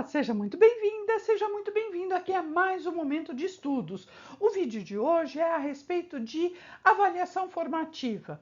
Olá, seja muito bem-vinda, seja muito bem-vindo aqui a mais um Momento de Estudos. O vídeo de hoje é a respeito de avaliação formativa.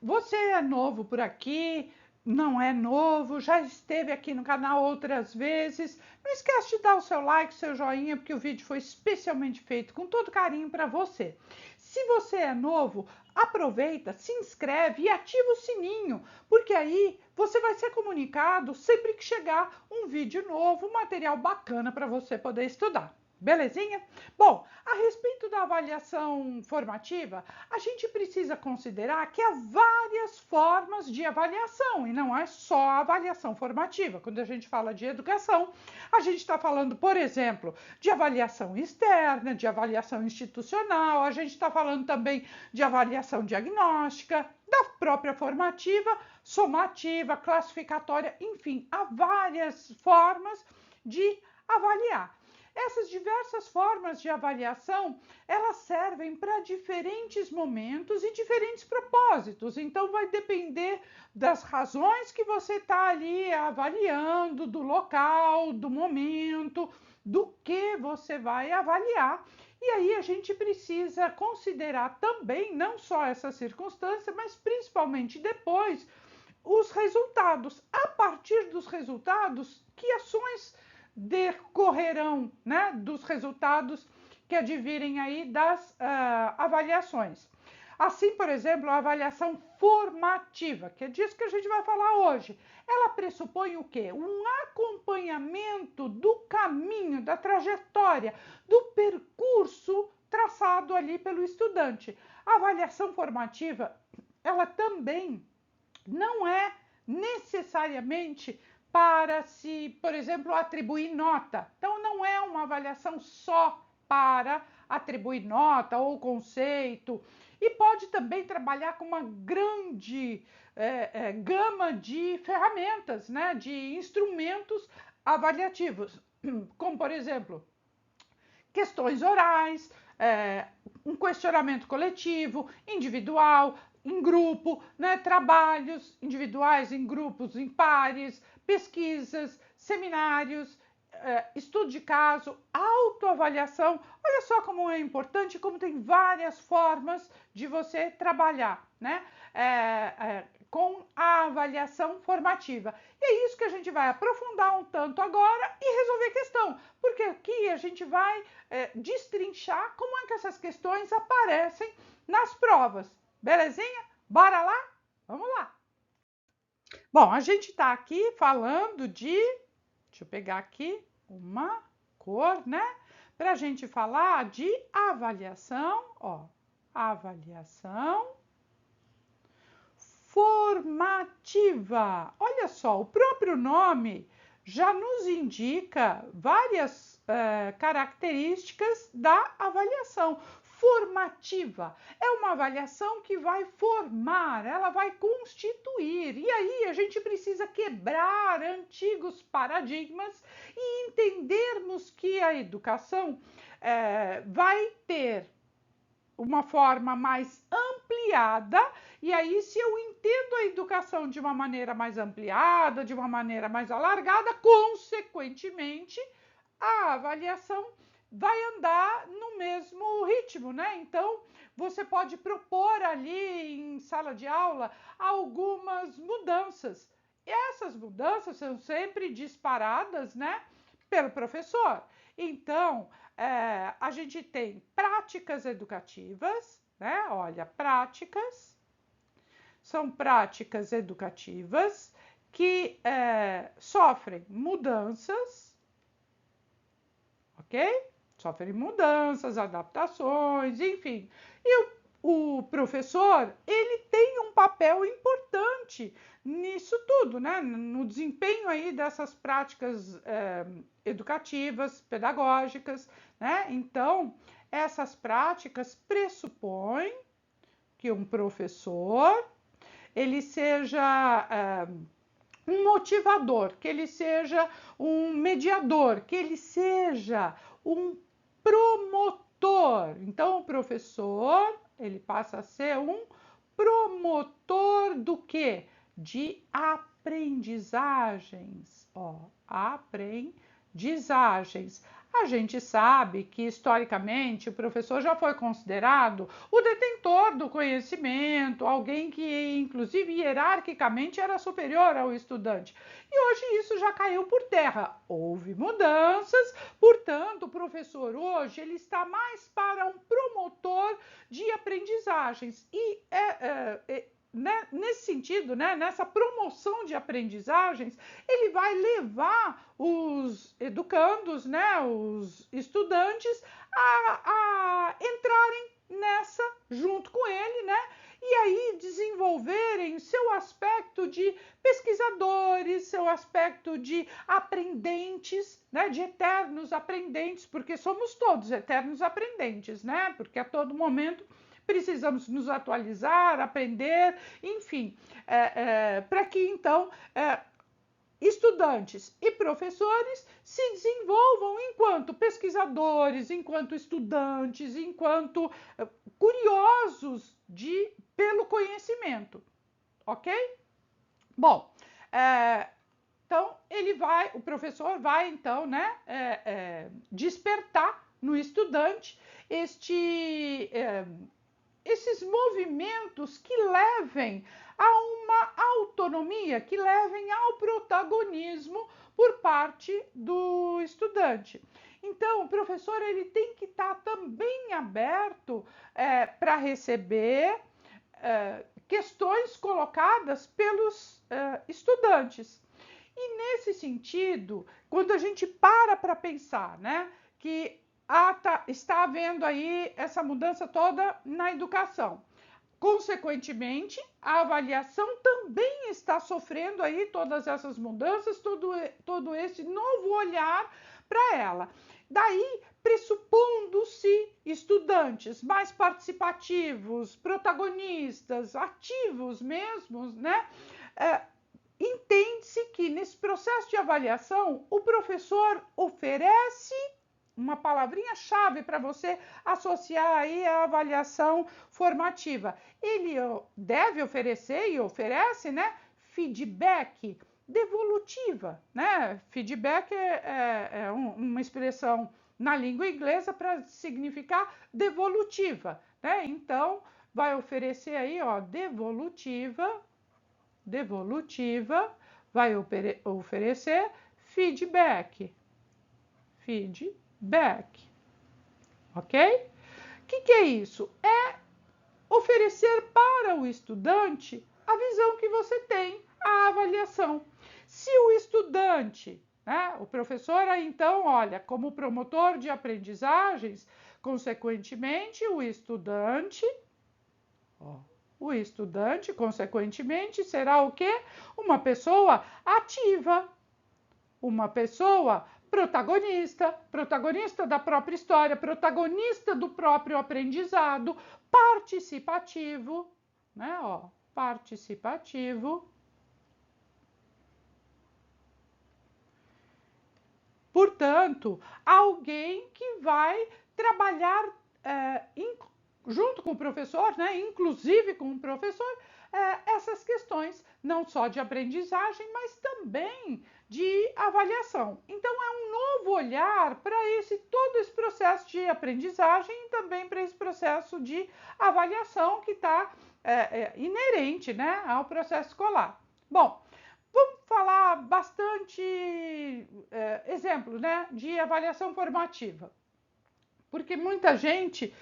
Você é novo por aqui, não é novo, já esteve aqui no canal outras vezes. Não esquece de dar o seu like, seu joinha, porque o vídeo foi especialmente feito com todo carinho para você. Se você é novo, aproveita, se inscreve e ativa o sininho, porque aí você vai ser comunicado sempre que chegar um vídeo novo, um material bacana para você poder estudar. Belezinha? Bom, a respeito da avaliação formativa, a gente precisa considerar que há várias formas de avaliação e não é só a avaliação formativa. Quando a gente fala de educação, a gente está falando, por exemplo, de avaliação externa, de avaliação institucional, a gente está falando também de avaliação diagnóstica, da própria formativa, somativa, classificatória, enfim, há várias formas de avaliar. Essas diversas formas de avaliação, elas servem para diferentes momentos e diferentes propósitos. Então, vai depender das razões que você está ali avaliando, do local, do momento, do que você vai avaliar. E aí a gente precisa considerar também, não só essa circunstância, mas principalmente depois, os resultados. A partir dos resultados, que ações decorrerão, né, dos resultados que advirem aí das avaliações. Assim, por exemplo, a avaliação formativa, que é disso que a gente vai falar hoje, ela pressupõe o quê? Um acompanhamento do caminho, da trajetória, do percurso traçado ali pelo estudante. A avaliação formativa, ela também não é necessariamente para se, por exemplo, atribuir nota. Então, não é uma avaliação só para atribuir nota ou conceito. E pode também trabalhar com uma grande gama de ferramentas, né, de instrumentos avaliativos, como, por exemplo, questões orais, um questionamento coletivo, individual, em grupo, né, trabalhos individuais em grupos, em pares, pesquisas, seminários, estudo de caso, autoavaliação. Olha só como é importante, como tem várias formas de você trabalhar, né? Com a avaliação formativa. E é isso que a gente vai aprofundar um tanto agora e resolver a questão, porque aqui a gente vai destrinchar como é que essas questões aparecem nas provas. Belezinha? Bora lá? Vamos lá! Bom, a gente está aqui falando de... Deixa eu pegar aqui uma cor, né? Para a gente falar de avaliação, ó. Avaliação formativa. Olha só, o próprio nome já nos indica várias características da avaliação formativa. É uma avaliação que vai formar, ela vai constituir. E aí a gente precisa quebrar antigos paradigmas e entendermos que a educação vai ter uma forma mais ampliada, e aí se eu entendo a educação de uma maneira mais ampliada, de uma maneira mais alargada, consequentemente, a avaliação vai andar no mesmo ritmo, né? Então, você pode propor ali em sala de aula algumas mudanças. E essas mudanças são sempre disparadas, né, pelo professor. Então, a gente tem práticas educativas, né? Olha, práticas são práticas educativas que sofrem mudanças, ok? Sofrem mudanças, adaptações, enfim. E o professor, ele tem um papel importante nisso tudo, né? No desempenho aí dessas práticas educativas, pedagógicas, né? Então, essas práticas pressupõem que um professor, ele seja um motivador, que ele seja um mediador, que ele seja um promotor. Então, o professor, ele passa a ser um promotor do quê? De aprendizagens. Ó, aprendizagens. A gente sabe que, historicamente, o professor já foi considerado o detentor do conhecimento, alguém que, inclusive, hierarquicamente era superior ao estudante. E hoje isso já caiu por terra. Houve mudanças, portanto, o professor hoje ele está mais para um promotor de aprendizagens. Né, nesse sentido, né, nessa promoção de aprendizagens, ele vai levar os educandos, né, os estudantes, a entrarem nessa junto com ele, né, e aí desenvolverem seu aspecto de pesquisadores, seu aspecto de aprendentes, né, de eternos aprendentes, porque somos todos eternos aprendentes, né, porque a todo momento precisamos nos atualizar, aprender, enfim, para que então estudantes e professores se desenvolvam enquanto pesquisadores, enquanto estudantes, enquanto curiosos pelo conhecimento, ok? Bom, então o professor vai então, né, despertar no estudante esses movimentos que levem a uma autonomia, que levem ao protagonismo por parte do estudante. Então, o professor ele tem que estar também aberto para receber questões colocadas pelos estudantes. E nesse sentido, quando a gente para pensar, né, que está havendo aí essa mudança toda na educação. Consequentemente, a avaliação também está sofrendo aí todas essas mudanças, todo esse novo olhar para ela. Daí, pressupondo-se estudantes mais participativos, protagonistas, ativos mesmo, né? Entende-se que nesse processo de avaliação, o professor oferece uma palavrinha-chave para você associar aí a avaliação formativa. Ele deve oferecer e oferece, né, feedback devolutiva, né? Feedback é uma expressão na língua inglesa para significar devolutiva, né? Então, vai oferecer aí, ó, devolutiva, vai oferecer feedback, ok? O que é isso? É oferecer para o estudante a visão que você tem, a avaliação. Se o estudante, né, o professor aí então, olha, como promotor de aprendizagens, consequentemente, o estudante, consequentemente, será o quê? Uma pessoa ativa, uma pessoa protagonista da própria história, protagonista do próprio aprendizado, participativo, né? Ó, participativo. Portanto, alguém que vai trabalhar junto com o professor, né? Inclusive com o professor, essas questões, não só de aprendizagem, mas também de avaliação. Então, é um novo olhar para todo esse processo de aprendizagem e também para esse processo de avaliação que está inerente, né, ao processo escolar. Bom, vamos falar bastante exemplos, né, de avaliação formativa. Porque muita gente,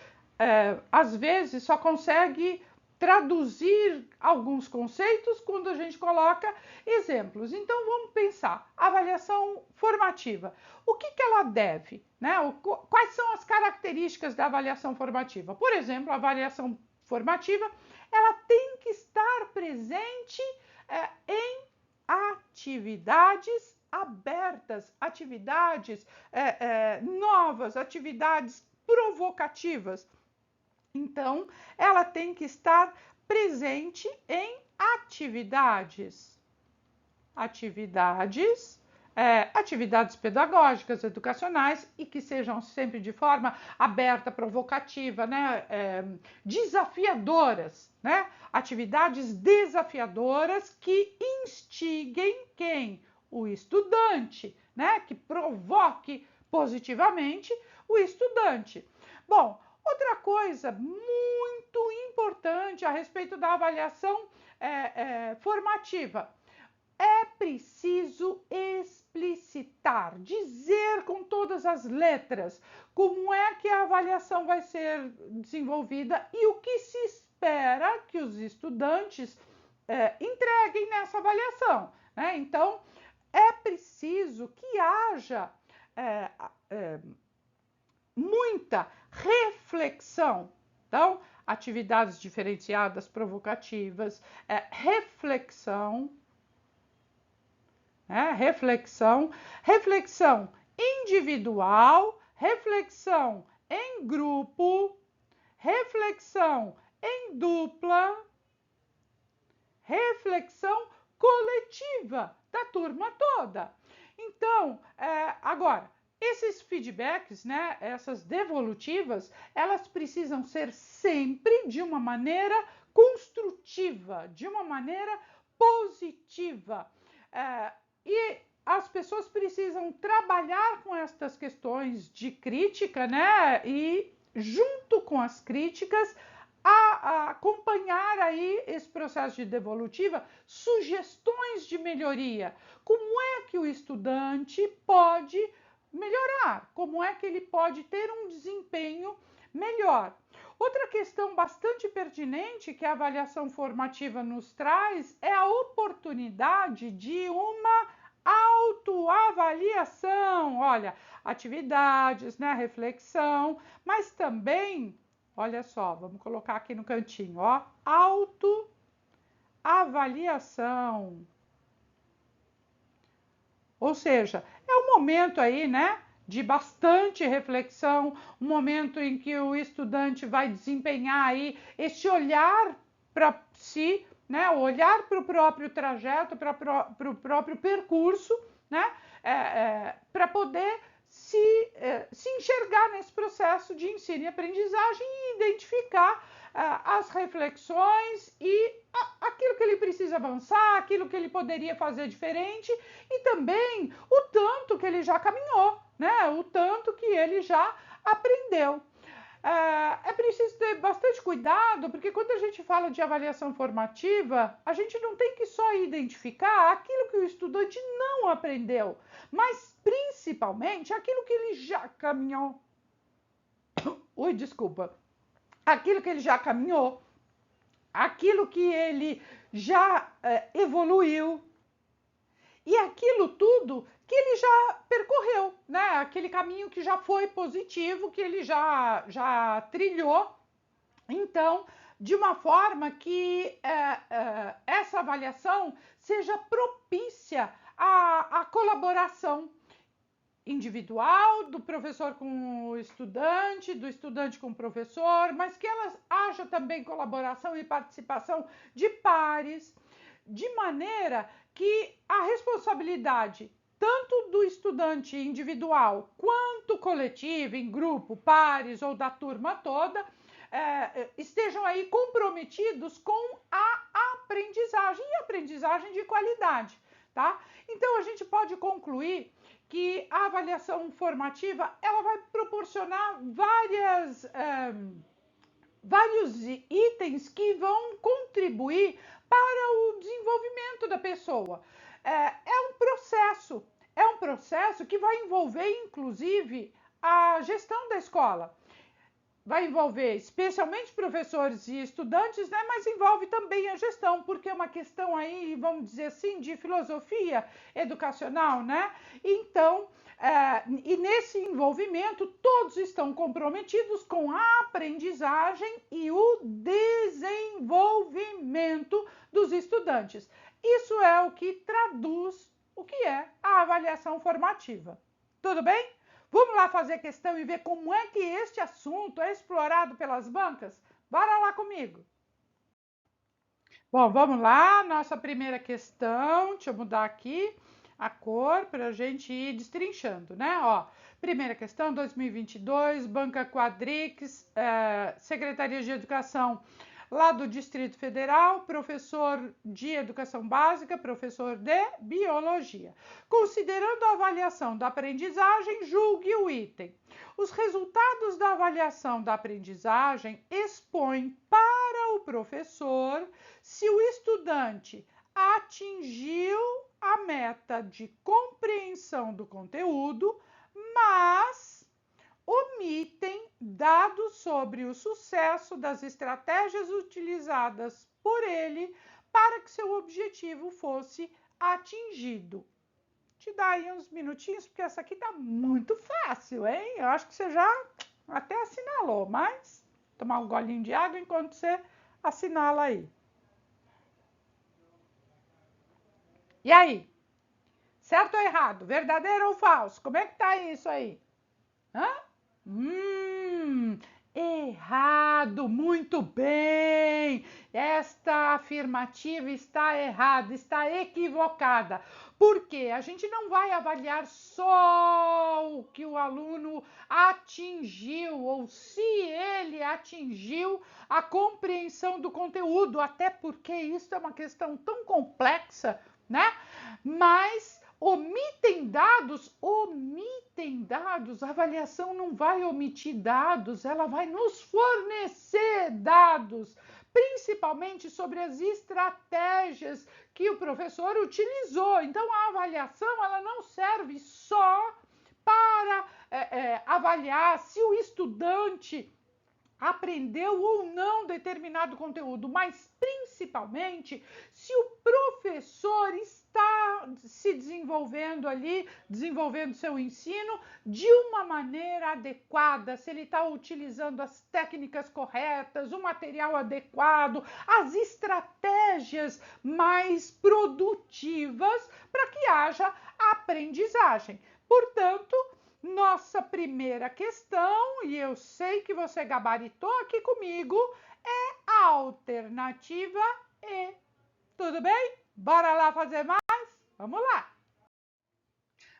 às vezes, só consegue traduzir alguns conceitos quando a gente coloca exemplos. Então, vamos pensar, avaliação formativa. O que ela deve, né? Quais são as características da avaliação formativa? Por exemplo, a avaliação formativa, ela tem que estar presente em atividades abertas, atividades novas, atividades provocativas. Então, ela tem que estar presente em atividades pedagógicas, educacionais e que sejam sempre de forma aberta, provocativa, né? Desafiadoras, né? Atividades desafiadoras que instiguem quem? o estudante, né? Que provoque positivamente o estudante. Bom, outra coisa muito importante a respeito da avaliação formativa. É preciso explicitar, dizer com todas as letras como é que a avaliação vai ser desenvolvida e o que se espera que os estudantes entreguem nessa avaliação, né? Então, é preciso que haja muita reflexão. Então, atividades diferenciadas, provocativas, reflexão, reflexão individual, reflexão em grupo, reflexão em dupla, reflexão coletiva da turma toda. Então, agora, esses feedbacks, né, essas devolutivas, elas precisam ser sempre de uma maneira construtiva, de uma maneira positiva. E as pessoas precisam trabalhar com estas questões de crítica, né? E junto com as críticas, a acompanhar aí esse processo de devolutiva, sugestões de melhoria. Como é que o estudante pode melhorar? Como é que ele pode ter um desempenho melhor? Outra questão bastante pertinente que a avaliação formativa nos traz é a oportunidade de uma autoavaliação. Olha, atividades, né, reflexão, mas também, olha só, vamos colocar aqui no cantinho, ó, autoavaliação. Ou seja, é um momento aí, né, de bastante reflexão, um momento em que o estudante vai desempenhar aí esse olhar para si, né, olhar para o próprio trajeto, para o próprio percurso, né, para poder se enxergar nesse processo de ensino e aprendizagem e identificar as reflexões e aquilo que ele precisa avançar, aquilo que ele poderia fazer diferente e também o tanto que ele já caminhou, né? O tanto que ele já aprendeu. É preciso ter bastante cuidado, porque quando a gente fala de avaliação formativa, a gente não tem que só identificar aquilo que o estudante não aprendeu, mas principalmente aquilo que ele já caminhou. Ui, desculpa. Aquilo que ele já caminhou, aquilo que ele já evoluiu e aquilo tudo que ele já percorreu, né? Aquele caminho que já foi positivo, que ele já trilhou. Então, de uma forma que essa avaliação seja propícia à colaboração individual, do professor com o estudante, do estudante com o professor, mas que haja também colaboração e participação de pares, de maneira que a responsabilidade tanto do estudante individual quanto coletivo, em grupo, pares ou da turma toda, estejam aí comprometidos com a aprendizagem e aprendizagem de qualidade, tá? Então a gente pode concluir que a avaliação formativa ela vai proporcionar vários itens que vão contribuir para o desenvolvimento da pessoa. É um processo que vai envolver, inclusive, a gestão da escola. Vai envolver especialmente professores e estudantes, né? Mas envolve também a gestão, porque é uma questão aí, vamos dizer assim, de filosofia educacional, né? Então, e nesse envolvimento, todos estão comprometidos com a aprendizagem e o desenvolvimento dos estudantes. Isso é o que traduz o que é a avaliação formativa. Tudo bem? Vamos lá fazer questão e ver como é que este assunto é explorado pelas bancas? Bora lá comigo! Bom, vamos lá, nossa primeira questão, deixa eu mudar aqui a cor para a gente ir destrinchando, né? Ó, primeira questão, 2022, Banca Quadrix, Secretaria de Educação lá do Distrito Federal, professor de Educação Básica, professor de Biologia. Considerando a avaliação da aprendizagem, julgue o item. Os resultados da avaliação da aprendizagem expõem para o professor se o estudante atingiu a meta de compreensão do conteúdo, mas omitem dados sobre o sucesso das estratégias utilizadas por ele para que seu objetivo fosse atingido. Te dá aí uns minutinhos, porque essa aqui tá muito fácil, hein? Eu acho que você já até assinalou, mas tomar um golinho de água enquanto você assinala aí. E aí? Certo ou errado? Verdadeiro ou falso? Como é que tá isso aí? Hã? Errado, muito bem. Esta afirmativa está errada, está equivocada. Porque a gente não vai avaliar só o que o aluno atingiu ou se ele atingiu a compreensão do conteúdo, até porque isso é uma questão tão complexa, né? Mas omitem dados, a avaliação não vai omitir dados, ela vai nos fornecer dados, principalmente sobre as estratégias que o professor utilizou. Então, a avaliação ela não serve só para avaliar se o estudante aprendeu ou não determinado conteúdo, mas principalmente se o professor está se desenvolvendo ali, desenvolvendo seu ensino de uma maneira adequada, se ele está utilizando as técnicas corretas, o material adequado, as estratégias mais produtivas para que haja aprendizagem. Portanto, nossa primeira questão, e eu sei que você gabaritou aqui comigo, é a alternativa E. Tudo bem? Bora lá fazer mais? Vamos lá!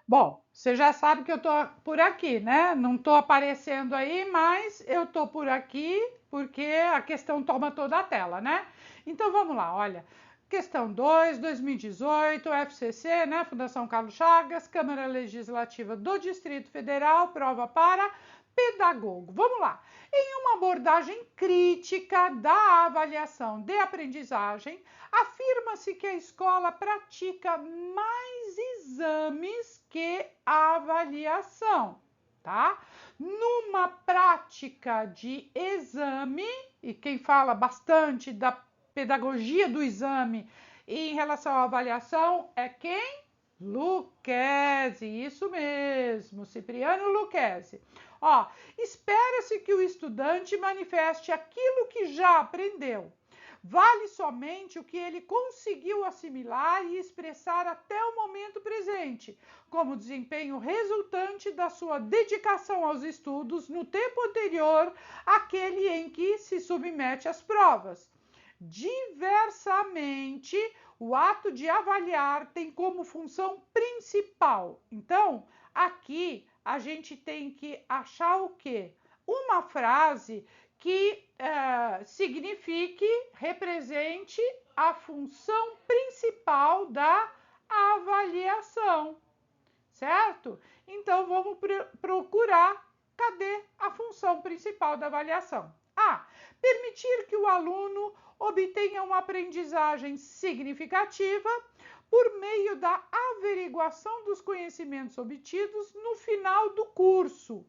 Bom, você já sabe que eu tô por aqui, né? Não tô aparecendo aí, mas eu tô por aqui porque a questão toma toda a tela, né? Então vamos lá, olha. Questão 2, 2018, FCC, né? Fundação Carlos Chagas, Câmara Legislativa do Distrito Federal, prova para pedagogo. Vamos lá. Em uma abordagem crítica da avaliação de aprendizagem, afirma-se que a escola pratica mais exames que avaliação, tá? Numa prática de exame, e quem fala bastante da pedagogia do exame em relação à avaliação é quem? Lucchesi, isso mesmo, Cipriano Lucchesi. Ó, espera-se que o estudante manifeste aquilo que já aprendeu. Vale somente o que ele conseguiu assimilar e expressar até o momento presente, como desempenho resultante da sua dedicação aos estudos no tempo anterior àquele em que se submete às provas. Diversamente, o ato de avaliar tem como função principal. Então, aqui a gente tem que achar o quê? Uma frase que signifique, represente a função principal da avaliação, certo? Então, vamos procurar, cadê a função principal da avaliação? A. Permitir que o aluno obtenha uma aprendizagem significativa por meio da averiguação dos conhecimentos obtidos no final do curso,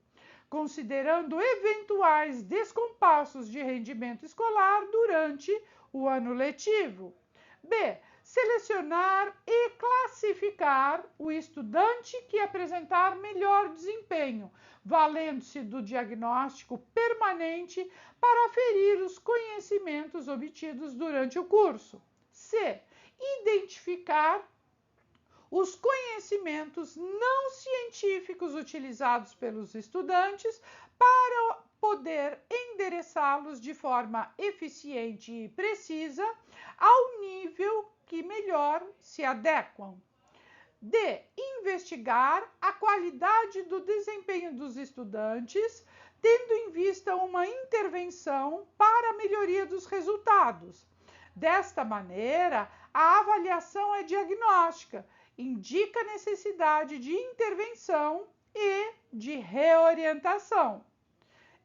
considerando eventuais descompassos de rendimento escolar durante o ano letivo. B. Selecionar e classificar o estudante que apresentar melhor desempenho, valendo-se do diagnóstico permanente para aferir os conhecimentos obtidos durante o curso. C. Identificar os conhecimentos não científicos utilizados pelos estudantes para poder endereçá-los de forma eficiente e precisa ao nível que melhor se adequam. D, investigar a qualidade do desempenho dos estudantes, tendo em vista uma intervenção para a melhoria dos resultados. Desta maneira, a avaliação é diagnóstica, indica a necessidade de intervenção e de reorientação.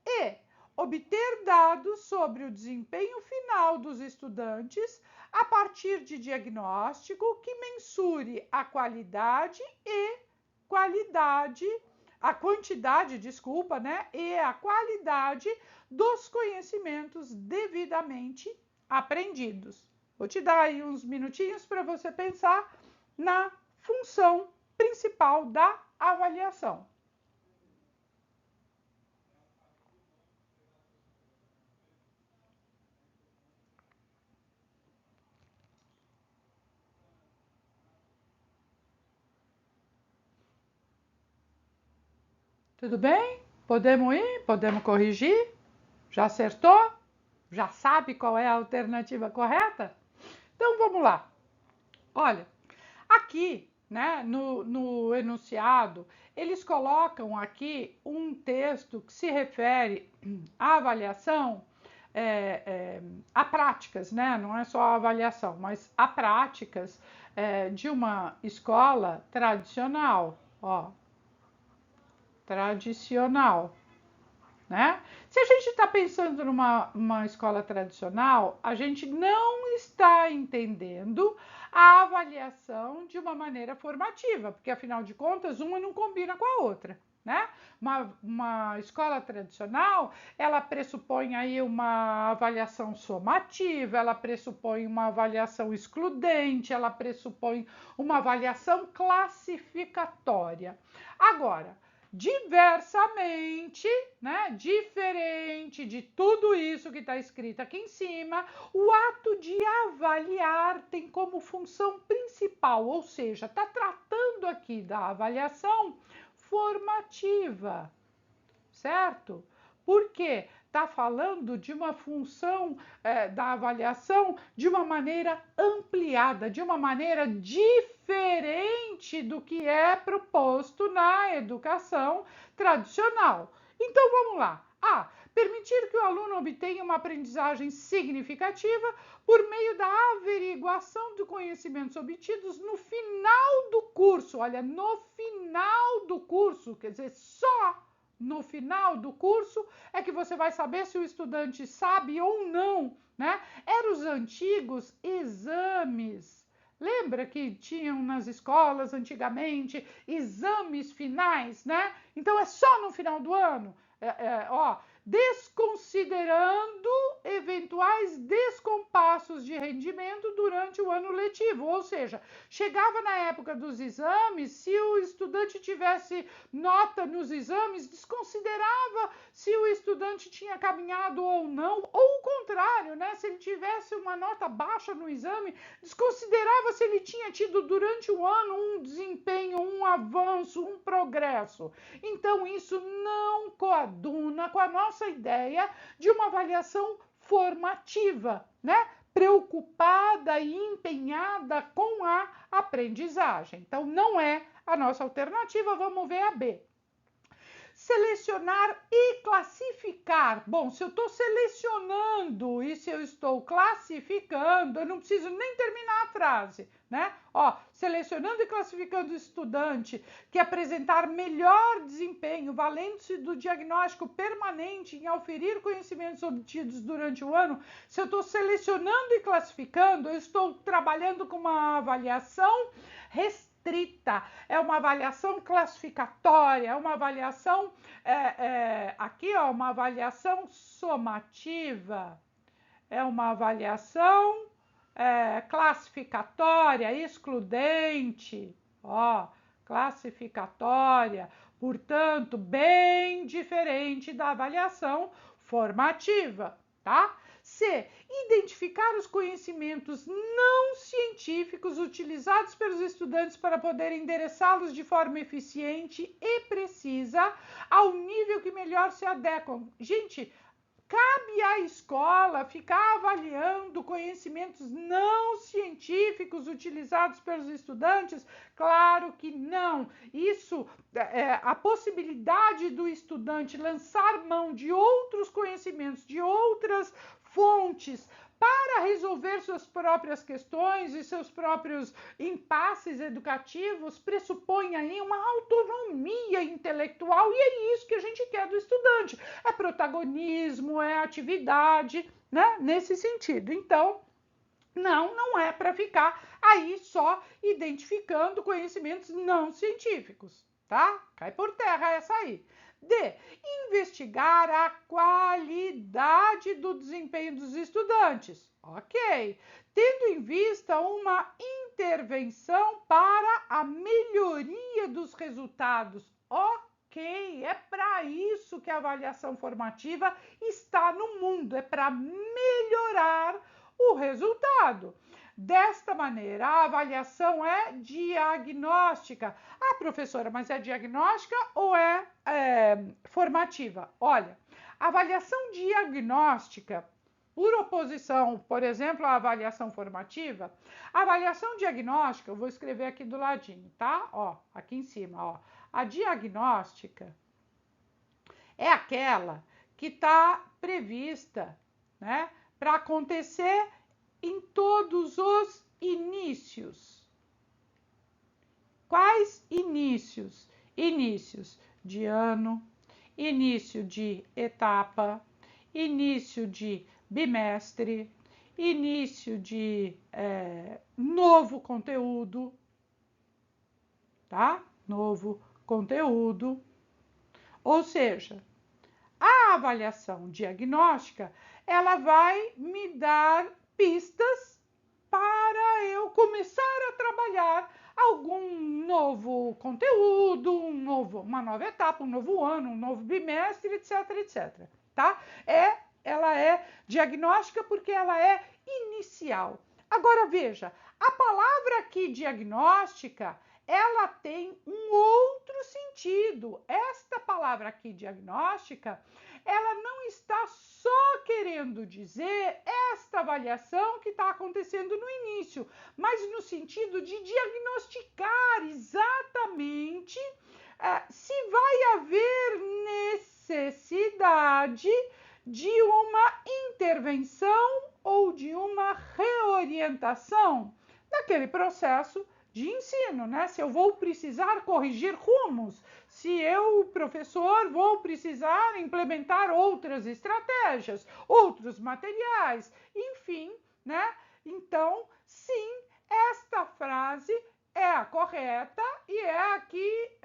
E obter dados sobre o desempenho final dos estudantes a partir de diagnóstico que mensure a quantidade, e a qualidade dos conhecimentos devidamente aprendidos. Vou te dar aí uns minutinhos para você pensar na função principal da avaliação. Tudo bem? Podemos ir? Podemos corrigir? Já acertou? Já sabe qual é a alternativa correta? Então vamos lá. Olha, aqui, né, no enunciado, eles colocam aqui um texto que se refere à avaliação, a práticas, né? Não é só a avaliação, mas a práticas de uma escola tradicional, ó, tradicional, né? Se a gente está pensando numa escola tradicional, a gente não está entendendo a avaliação de uma maneira formativa, porque afinal de contas, uma não combina com a outra, né? Uma escola tradicional, ela pressupõe aí uma avaliação somativa, ela pressupõe uma avaliação excludente, ela pressupõe uma avaliação classificatória. Agora, diversamente, né, diferente de tudo isso que está escrito aqui em cima, o ato de avaliar tem como função principal, ou seja, está tratando aqui da avaliação formativa, certo? Por quê? Está falando de uma função da avaliação de uma maneira ampliada, de uma maneira diferente do que é proposto na educação tradicional. Então vamos lá. A. Permitir que o aluno obtenha uma aprendizagem significativa por meio da averiguação de conhecimentos obtidos no final do curso. Olha, no final do curso, quer dizer, só no final do curso é que você vai saber se o estudante sabe ou não, né? Eram os antigos exames. Lembra que tinham nas escolas antigamente exames finais, né? Então é só no final do ano. Desconsiderando eventuais descompassos de rendimento durante o ano letivo, ou seja, chegava na época dos exames, se o estudante tivesse nota nos exames, desconsiderava se o estudante tinha caminhado ou não, ou o contrário, né? Se ele tivesse uma nota baixa no exame, desconsiderava se ele tinha tido durante o ano um desempenho, um avanço, um progresso. Então isso não coaduna com a nossa ideia de uma avaliação formativa, né? Preocupada e empenhada com a aprendizagem. Então, não é a nossa alternativa, vamos ver a B. Selecionar e classificar. Bom, se eu estou selecionando e se eu estou classificando, eu não preciso nem terminar a frase, né? Selecionando e classificando o estudante que apresentar melhor desempenho, valendo-se do diagnóstico permanente em auferir conhecimentos obtidos durante o ano. Se eu estou selecionando e classificando, eu estou trabalhando com uma avaliação restrita. É uma avaliação classificatória, é uma avaliação, uma avaliação somativa, é uma avaliação classificatória, excludente, classificatória, portanto, bem diferente da avaliação formativa, tá? C. Identificar os conhecimentos não científicos utilizados pelos estudantes para poder endereçá-los de forma eficiente e precisa ao nível que melhor se adequam. Gente, Cabe à escola ficar avaliando conhecimentos não científicos utilizados pelos estudantes? Claro que não. Isso, a possibilidade do estudante lançar mão de outros conhecimentos, de outras fontes, para resolver suas próprias questões e seus próprios impasses educativos, pressupõe aí uma autonomia intelectual, e é isso que a gente quer do estudante. É protagonismo, é atividade, né? Nesse sentido. Então, não é para ficar aí só identificando conhecimentos não científicos, tá? Cai por terra essa aí. D. Investigar a qualidade do desempenho dos estudantes. Ok. Tendo em vista uma intervenção para a melhoria dos resultados. Ok. É para isso que a avaliação formativa está no mundo. É para melhorar o resultado. Desta maneira, a avaliação é diagnóstica. Ah, professora, mas é diagnóstica ou é formativa? Olha, a avaliação diagnóstica, por oposição, por exemplo, à avaliação formativa, a avaliação diagnóstica, eu vou escrever aqui do ladinho, tá? Ó, aqui em cima, ó. A diagnóstica é aquela que está prevista, né, para acontecer em todos os inícios. Quais inícios? Inícios de ano, início de etapa, início de bimestre, início de novo conteúdo, tá? Novo conteúdo. Ou seja, a avaliação diagnóstica, ela vai me dar pistas para eu começar a trabalhar algum novo conteúdo, uma nova etapa, um novo ano, um novo bimestre, etc, etc, tá? Ela é diagnóstica porque ela é inicial. Agora veja, a palavra aqui diagnóstica, ela tem um outro sentido. Esta palavra aqui diagnóstica, ela não está só querendo dizer esta avaliação que está acontecendo no início, mas no sentido de diagnosticar exatamente se vai haver necessidade de uma intervenção ou de uma reorientação daquele processo de ensino, né? Se eu vou precisar corrigir rumos, se eu, professor, vou precisar implementar outras estratégias, outros materiais, enfim, né? Então, sim, esta frase é a correta e é a que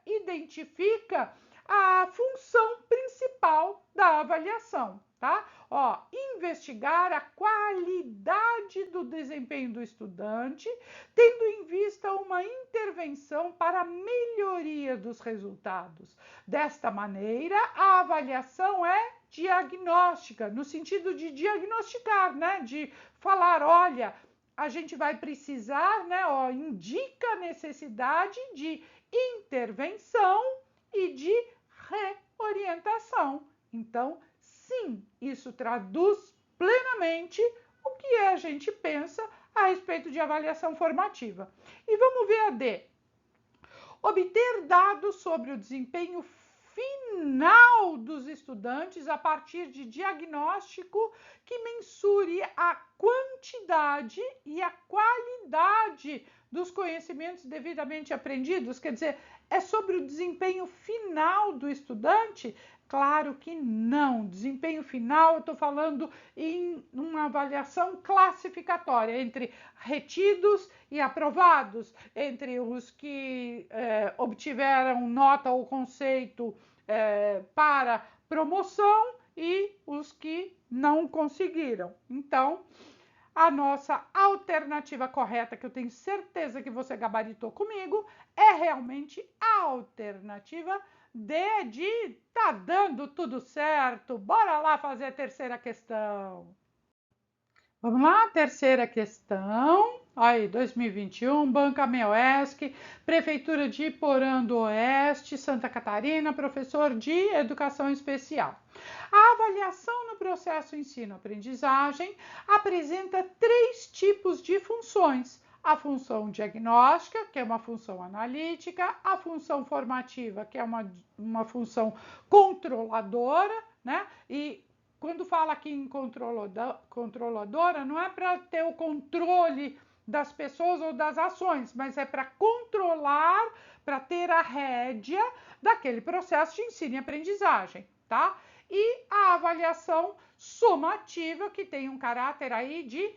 identifica a função principal da avaliação, tá? Ó, investigar a qualidade do desempenho do estudante, tendo em vista uma intervenção para a melhoria dos resultados. Desta maneira, a avaliação é diagnóstica, no sentido de diagnosticar, né? De falar, olha, a gente vai precisar, né? Ó, indica a necessidade de intervenção e de reorientação. Então, sim, isso traduz plenamente o que a gente pensa a respeito de avaliação formativa. E vamos ver a D. Obter dados sobre o desempenho final dos estudantes a partir de diagnóstico que mensure a quantidade e a qualidade dos conhecimentos devidamente aprendidos. Quer dizer, é sobre o desempenho final do estudante? Claro que não. Desempenho final, eu estou falando em uma avaliação classificatória entre retidos e aprovados, entre os que obtiveram nota ou conceito para promoção e os que não conseguiram. Então, a nossa alternativa correta, que eu tenho certeza que você gabaritou comigo, é realmente a alternativa D de tá dando tudo certo. Bora lá fazer a terceira questão. Vamos lá, terceira questão. Aí, 2021, Banca MEOESC, Prefeitura de Porã do Oeste, Santa Catarina, professor de Educação Especial. A avaliação no processo ensino-aprendizagem apresenta 3 tipos de funções. A função diagnóstica, que é uma função analítica, a função formativa, que é uma função controladora, né? E quando fala aqui em controladora, não é para ter o controle das pessoas ou das ações, mas é para controlar, para ter a rédea daquele processo de ensino e aprendizagem, tá? E a avaliação somativa, que tem um caráter aí de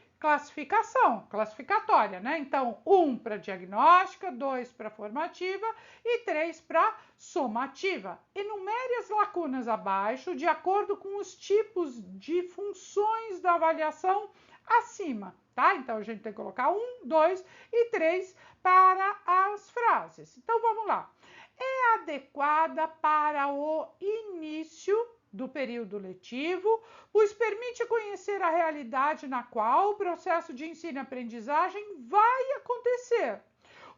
classificatória, né? Então, 1 para diagnóstica, 2 para formativa e 3 para somativa. Enumere as lacunas abaixo de acordo com os tipos de funções da avaliação acima, tá? Então, a gente tem que colocar 1, 2 e 3 para as frases. Então, vamos lá. É adequada para o início do período letivo, pois permite conhecer a realidade na qual o processo de ensino e aprendizagem vai acontecer.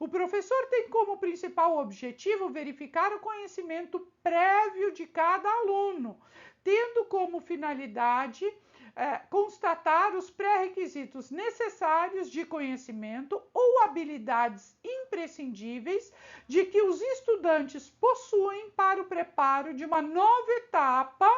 O professor tem como principal objetivo verificar o conhecimento prévio de cada aluno, tendo como finalidade constatar os pré-requisitos necessários de conhecimento ou habilidades imprescindíveis de que os estudantes possuem para o preparo de uma nova etapa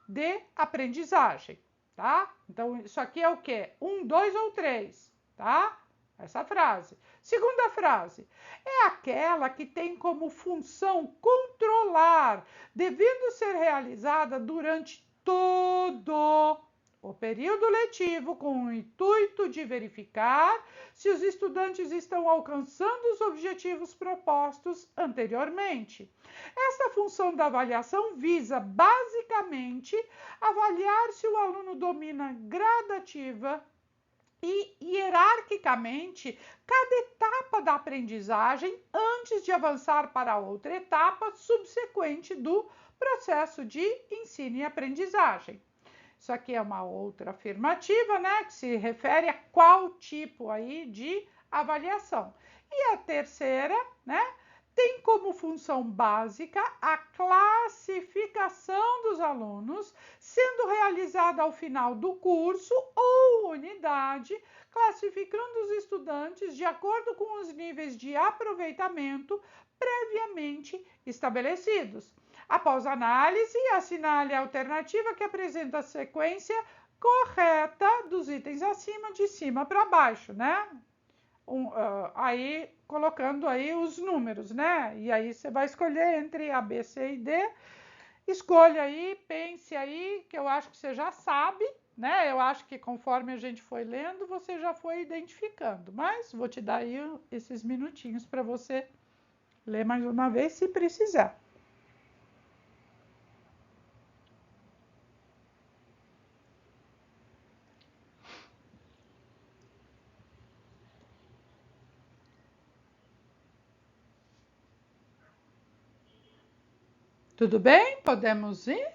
de aprendizagem, tá? Então, isso aqui é o quê? 1, 2 ou 3, tá? Essa frase. Segunda frase, é aquela que tem como função controlar, devendo ser realizada durante todo o período letivo com o intuito de verificar se os estudantes estão alcançando os objetivos propostos anteriormente. Esta função da avaliação visa, basicamente, avaliar se o aluno domina gradativa e hierarquicamente cada etapa da aprendizagem antes de avançar para outra etapa subsequente do processo de ensino e aprendizagem. Isso aqui é uma outra afirmativa, né, que se refere a qual tipo aí de avaliação. E a terceira, né, tem como função básica a classificação dos alunos, sendo realizada ao final do curso ou unidade, classificando os estudantes de acordo com os níveis de aproveitamento previamente estabelecidos. Após análise, assinale a alternativa que apresenta a sequência correta dos itens acima, de cima para baixo, né? Aí colocando aí os números, né? E aí você vai escolher entre A, B, C e D. Escolha aí, pense aí, que eu acho que você já sabe, né? Eu acho que conforme a gente foi lendo, você já foi identificando. Mas vou te dar aí esses minutinhos para você ler mais uma vez, se precisar. Tudo bem? Podemos ir?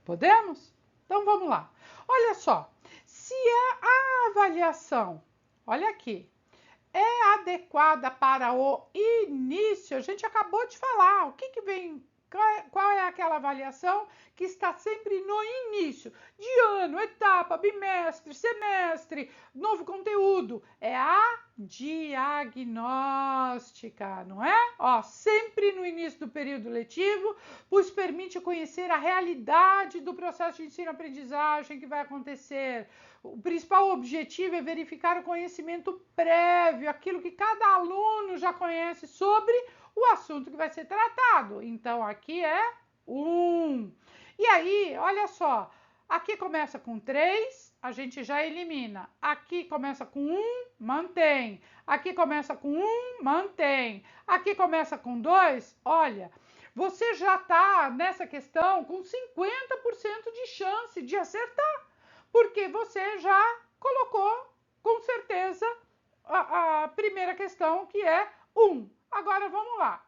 Podemos? Então vamos lá. Olha só, se a avaliação, olha aqui, é adequada para o início, a gente acabou de falar, o que vem, qual é aquela avaliação que está sempre no início de ano, etapa, bimestre, semestre, novo conteúdo, é a diagnóstica, não é? Ó, sempre no início do período letivo, pois permite conhecer a realidade do processo de ensino-aprendizagem que vai acontecer. O principal objetivo é verificar o conhecimento prévio, aquilo que cada aluno já conhece sobre o assunto que vai ser tratado. Então, aqui é 1. E aí, olha só, aqui começa com 3, a gente já elimina. Aqui começa com 1, mantém. Aqui começa com 1, mantém. Aqui começa com 2, olha, você já está nessa questão com 50% de chance de acertar, porque você já colocou, com certeza, a primeira questão, que é 1. Agora, vamos lá.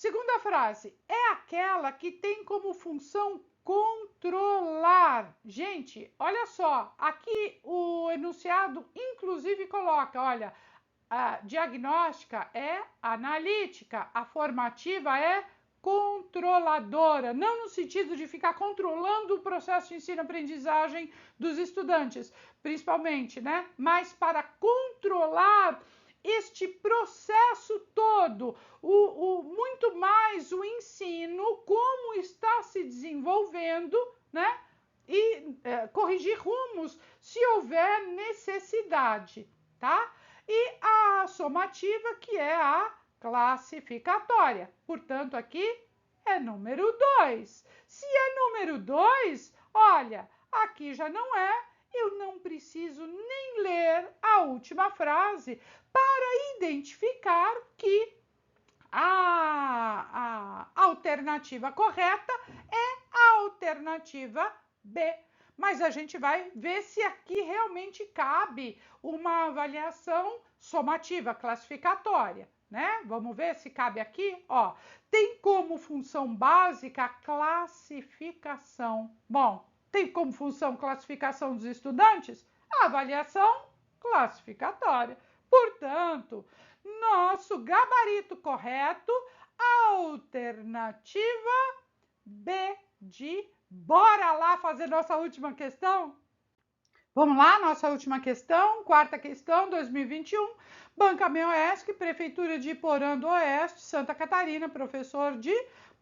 Segunda frase, é aquela que tem como função controlar. Gente, olha só, aqui o enunciado inclusive coloca, olha, a diagnóstica é analítica, a formativa é controladora, não no sentido de ficar controlando o processo de ensino-aprendizagem dos estudantes, principalmente, né? Mas para controlar este processo todo, muito mais o ensino, como está se desenvolvendo, né? E corrigir rumos se houver necessidade, tá? E a somativa, que é a classificatória. Portanto, aqui é número 2. Se é número 2, olha, aqui já não é, eu não preciso nem ler a última frase para identificar que a alternativa correta é a alternativa B. Mas a gente vai ver se aqui realmente cabe uma avaliação somativa, classificatória, né? Vamos ver se cabe aqui, ó. Tem como função básica a classificação. Bom, tem como função classificação dos estudantes? A avaliação classificatória. Portanto, nosso gabarito correto, alternativa B de bora lá fazer nossa última questão? Vamos lá, nossa última questão, quarta questão, 2021. Banca MEOESC, Prefeitura de Porã do Oeste, Santa Catarina, professor de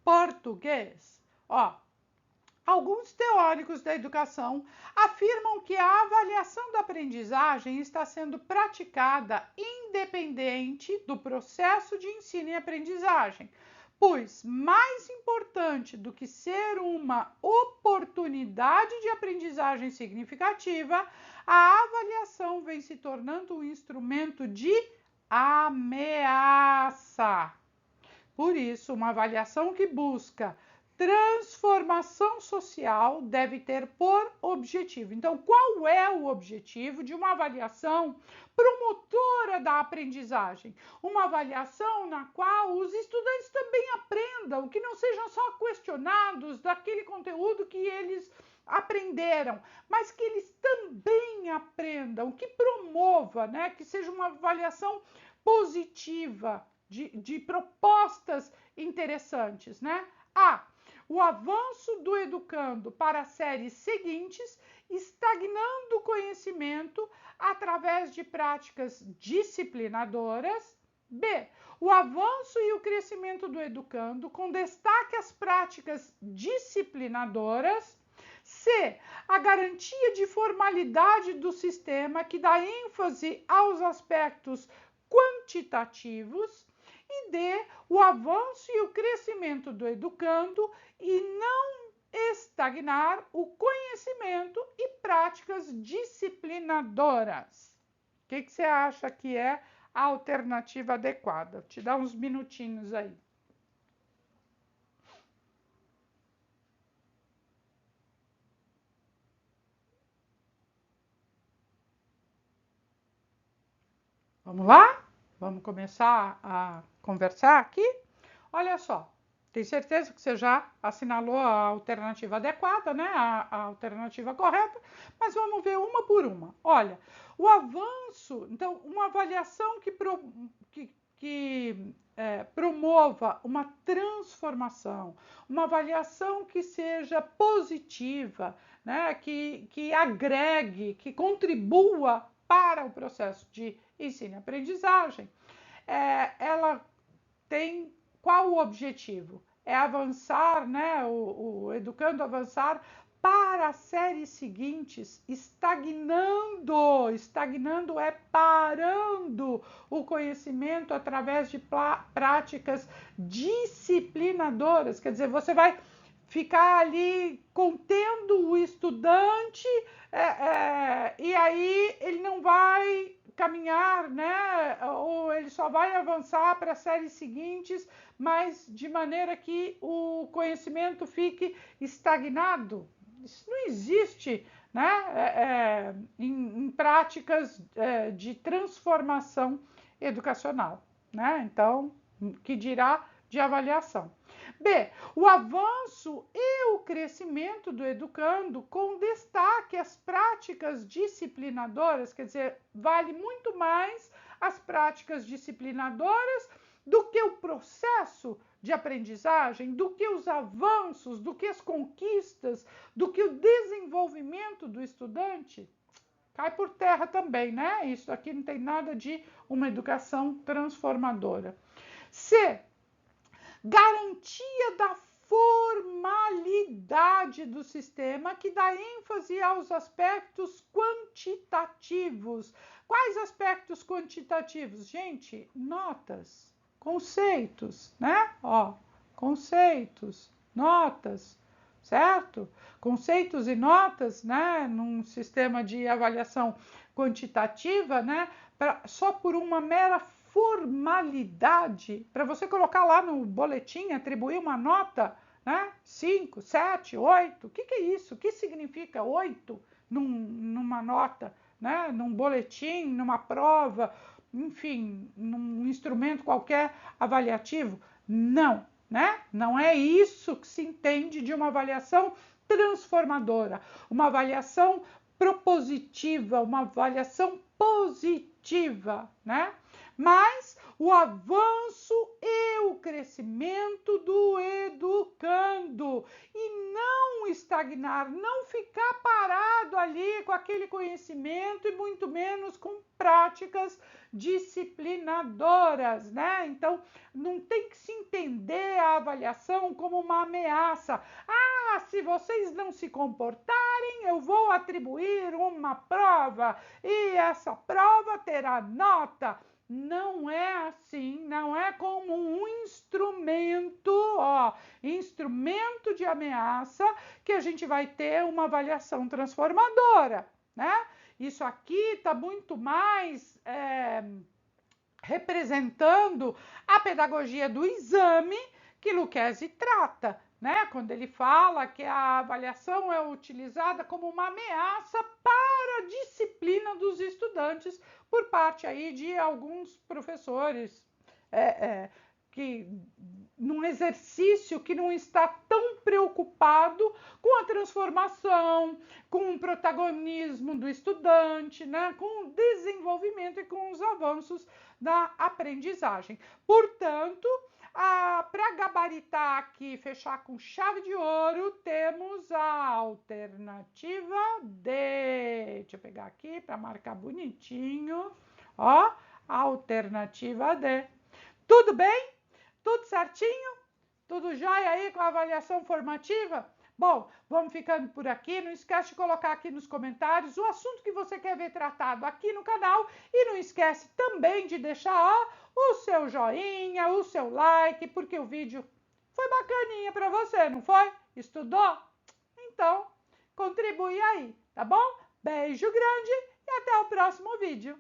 português. Ó, alguns teóricos da educação afirmam que a avaliação da aprendizagem está sendo praticada independente do processo de ensino e aprendizagem, pois mais importante do que ser uma oportunidade de aprendizagem significativa, a avaliação vem se tornando um instrumento de ameaça. Por isso, uma avaliação que busca transformação social deve ter por objetivo. Então, qual é o objetivo de uma avaliação promotora da aprendizagem? Uma avaliação na qual os estudantes também aprendam, que não sejam só questionados daquele conteúdo que eles aprenderam, mas que eles também aprendam, que promova, né, que seja uma avaliação positiva, de propostas interessantes, né? O avanço do educando para as séries seguintes, estagnando o conhecimento através de práticas disciplinadoras. B. O avanço e o crescimento do educando, com destaque às práticas disciplinadoras. C. A garantia de formalidade do sistema, que dá ênfase aos aspectos quantitativos. E D, o avanço e o crescimento do educando e não estagnar o conhecimento e práticas disciplinadoras. O que você acha que é a alternativa adequada? Vou te dar uns minutinhos aí. Vamos lá? Vamos começar a conversar aqui? Olha só, tenho certeza que você já assinalou a alternativa adequada, né? A alternativa correta, mas vamos ver uma por uma. Olha, o avanço, então, uma avaliação que promova uma transformação, uma avaliação que seja positiva, né? Que agregue, que contribua para o processo de ensino e aprendizagem, ela tem qual o objetivo? É avançar, né? O educando avançar para as séries seguintes, estagnando. Estagnando é parando o conhecimento através de práticas disciplinadoras. Quer dizer, você vai ficar ali contendo o estudante e aí ele não vai caminhar, né? Ou ele só vai avançar para as séries seguintes, mas de maneira que o conhecimento fique estagnado. Isso não existe, né? Em práticas de transformação educacional, né? Então, que dirá de avaliação. B, o avanço e o crescimento do educando com destaque às práticas disciplinadoras, quer dizer, vale muito mais as práticas disciplinadoras do que o processo de aprendizagem, do que os avanços, do que as conquistas, do que o desenvolvimento do estudante. Cai por terra também, né? Isso aqui não tem nada de uma educação transformadora. C, garantia da formalidade do sistema, que dá ênfase aos aspectos quantitativos. Quais aspectos quantitativos? Gente, notas, conceitos, né? Ó, conceitos, notas, certo? Conceitos e notas, né? Num sistema de avaliação quantitativa, né? Só por uma mera formalidade, para você colocar lá no boletim, atribuir uma nota, né? 5, 7, 8, o que é isso? O que significa 8 numa nota, né? Num boletim, numa prova, enfim, num instrumento qualquer avaliativo? Não, né? Não é isso que se entende de uma avaliação transformadora, uma avaliação propositiva, uma avaliação positiva, né? Mas o avanço e o crescimento do educando e não estagnar, não ficar parado ali com aquele conhecimento e muito menos com práticas disciplinadoras, né? Então, não tem que se entender a avaliação como uma ameaça. Ah, se vocês não se comportarem, eu vou atribuir uma prova e essa prova terá nota. Não é assim, não é como um instrumento, ó, instrumento de ameaça que a gente vai ter uma avaliação transformadora, né? Isso aqui está muito mais representando a pedagogia do exame que Lucchesi trata, né? Quando ele fala que a avaliação é utilizada como uma ameaça para a disciplina dos estudantes por parte aí de alguns professores que num exercício que não está tão preocupado com a transformação, com o protagonismo do estudante, né? Com o desenvolvimento e com os avanços da aprendizagem. Portanto, para gabaritar aqui, fechar com chave de ouro, temos a alternativa D. Deixa eu pegar aqui para marcar bonitinho. Ó, alternativa D. Tudo bem? Tudo certinho? Tudo jóia aí com a avaliação formativa? Bom, vamos ficando por aqui. Não esquece de colocar aqui nos comentários o assunto que você quer ver tratado aqui no canal. E não esquece também de deixar o seu joinha, o seu like, porque o vídeo foi bacaninha para você, não foi? Estudou? Então, contribui aí, tá bom? Beijo grande e até o próximo vídeo.